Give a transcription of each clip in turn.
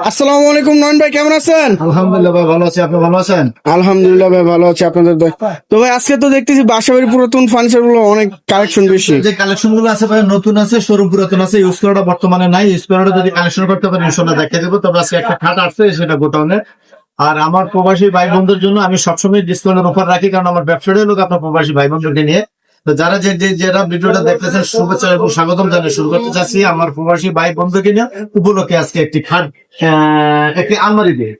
আসসালামু আলাইকুম নয়ন ভাই, কেমন আছেন? আলহামদুলিল্লাহ ভাই ভালো আছি, আপনি ভালো আছেন? আলহামদুলিল্লাহ ভাই, ভালো আছি আপনাদের দয়। তো ভাই আজকে তো দেখতেছি বাসাবাড়ির পুরাতন ফার্নিচার গুলো অনেক কালেকশন বেশি। যে কালেকশন গুলো আছে ভাই নতুন আছে, শোরুম পুরাতন আছে, ইউজ করাটা বর্তমানে নাই। ইউজ করাটা যদি কালেকশন করতে পারি ইনশাআল্লাহ দেখিয়ে দেবো। তবে আজকে একটা খাট আসছে, সেটা গোটাউনে। আর আমার প্রবাসী ভাই বোনদের জন্য আমি সবসময় ডিসকাউন্টের অফার রাখি, কারণ আমার ব্যবসাটাই লোক আপনার প্রবাসী ভাই বোনদেরকে নিয়ে। তো যারা যারা ভিডিওটা দেখতেছেন শুভেচ্ছা এবং স্বাগতম জানিয়ে শুরু করতে চাচ্ছি। আমার প্রবাসী ভাই বন্ধুকে নিয়ে উপলক্ষে আজকে একটি খাট, একটি আলমারি দিয়ে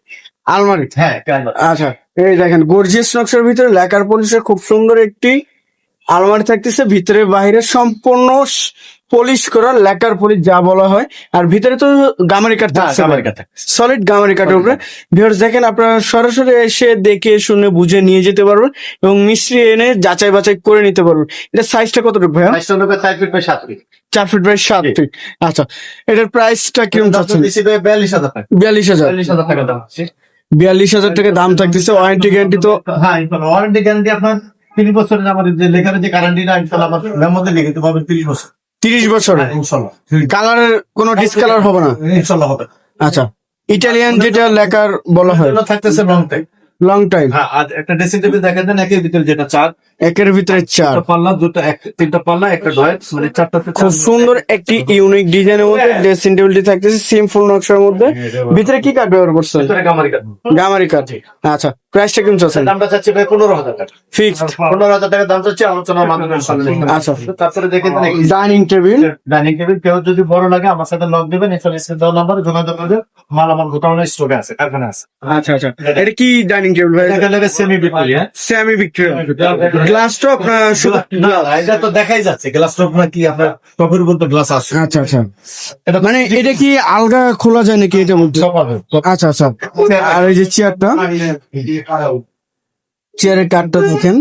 আলমারি, হ্যাঁ একটা আলমারি। আচ্ছা এই দেখেন গর্জিয়াস নকশার ভিতরে লেকার পলিশের খুব সুন্দর একটি আলমারি থাকতেছে। ভিতরে বাইরে সম্পূর্ণ পলিশ করা, লেকার পলিশ যা বলা হয়। আর ভিতরে তো গামারি কাঠ থাকছে, গামারি কাঠ থাকছে। সলিড গামারি কাঠের উপরে। ভিউয়ার্স দেখেন, আপনারা সরাসরি এসে দেখে শুনে বুঝে নিয়ে যেতে পারবেন এবং মিস্ত্রি এনে যাচাই বাছাই করে নিতে পারবেন। এটা সাইজটা কতটুকু ভাইয়া? 4 feet by 7 feet. 4 feet by 7 feet. আচ্ছা, এটার প্রাইসটা কিরকম চাচ্ছেন? 42,000 টাকা। 42,000 42,000 টাকা দাম আছে। 42,000 টাকা দাম থাকতেছে। ওয়ারেন্টি গ্যারান্টি তো? হ্যাঁ, ওয়ারেন্টি গ্যারান্টি আপনার 3 বছরের। আমাদের যে লেখার যে গ্যারান্টিটা ইনশাআল্লাহ আমার মেমোতে লিখে দিতে পারবেন 30 বছর। 30 বছরের ইনশাআল্লাহ। কালারের কোনো ডিসকালার হবে না? ইনশাআল্লাহ হবে। আচ্ছা, ইটালিয়ান যেটা লেকার বলা হয়, এটা থাকতেছে লং টাইম। Long time. হ্যাঁ, আর একটা ড্রেসিং টেবিল দেখেন দেন, একের ভিতরে যেটা 4, একের ভিতরে 4 পাল্লা, তিনটা পাল্লা, একটা ড্রয়ার, মানে 4টা। খুব সুন্দর একটি ইউনিক ডিজাইনের মধ্যে ড্রেসিং টেবিলটি থাকতেছে সিম্পল নকশার মধ্যে। ভিতরে কি কাঠ ব্যবহার করছেন? ভিতরে গামারি কাঠ। গামারি কাঠ। আচ্ছা, প্রাইসটা কেমন চাচ্ছেন? দামটা চাচ্ছি ভাই 15,000 টাকা। ফিক্সড 15,000 টাকা দাম চাচ্ছি, আলোচনার মাধ্যমে ইনশাআল্লাহ। আচ্ছা। তারপরে দেখেন ডাইনিং টেবিল। ডাইনিং টেবিল, কেউ যদি বড় লাগে আমার সাথে লক দিবেন, এছাড়া স্ক্রিন দেওয়া নাম্বারে যোগাযোগ করবে। মাল আমার গোটাউনে স্টকে আছে, কারখানা আছে। আচ্ছা আচ্ছা, এটা কি ডাইনিং টেবিল ভাই? এটা লাগে semi Victoria. Semi Victoria. Glass top শুধু? না, এটা তো দেখাই যাচ্ছে গ্লাস টপ না, কি আপনার টপের উপর তো গ্লাস আছে। আচ্ছা আচ্ছা, এটা মানে এটা কি আলগা খোলা যায় নাকি এটা বলতে? সব হবে। আচ্ছা আচ্ছা। আর এই যে চেয়ারটা, চেয়ারের কাঠটা দেখেন,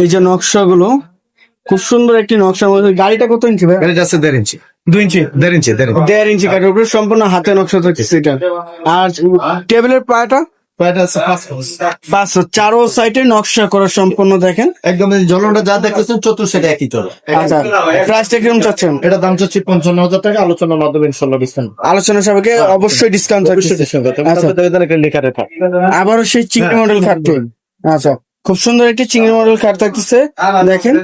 এই যে নকশাগুলো খুব সুন্দর একটি নকশার মধ্যে। গাড়িটা কত ইঞ্চি ভাই? এটা যাচ্ছে 1.5 ইঞ্চি। 2 ইঞ্চি? 1.5 ইঞ্চি। 1.5 ইঞ্চি কাঠের উপরে সম্পূর্ণ হাতে নকশা থাকছে এটা। আর টেবিলের পায়াটা এটা আছে 5। 5 চারো সাইডে নকশা করা সম্পূর্ণ দেখেন। একদম জলনটা যা দেখতেছেন চতুর্থ একই চলো। আচ্ছা, প্রাইসটা কিরকম চাচ্ছেন? এটা দাম চাচ্ছি 55,000 টাকা, আলোচনার মাধ্যমে ইনশাআল্লাহ ডিসকাউন্ট। আলোচনা সাপেক্ষে অবশ্যই ডিসকাউন্ট থাকছে। আচ্ছা, লেখারে থাক। আবারও সেই চিংড়ি মডেল খাটটি। আচ্ছা, খুব সুন্দর একটি চিংড়ি মডেল খাট থাকতেছে দেখেন।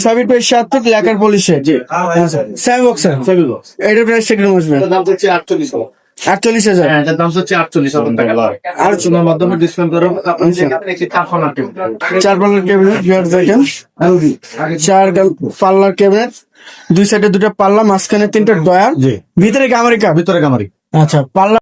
6 ফিট বাই 7 ফিট লেকার পলিশে। আচ্ছা, সেমি বক্সের। এটার প্রাইসটা কিরকম আসবে? দাম চাচ্ছি 48,000। 48,000। হ্যাঁ, এটার দাম হচ্ছে 48,000 টাকা। আলোচনার মাধ্যমে ডিসকাউন্ট করব। আপনি যেখানে একটি কারখানা টেবিল, 4 পাল্লার ক্যাবিনেট দেখেন। 4 পাল্লার ক্যাবিনেট, 2 সাইডে 2টা পাল্লা, মাঝখানে 3টা ডয়ার, ভিতরে গামারি কাঠ। ভিতরে গামারি। আচ্ছা, পাল্লা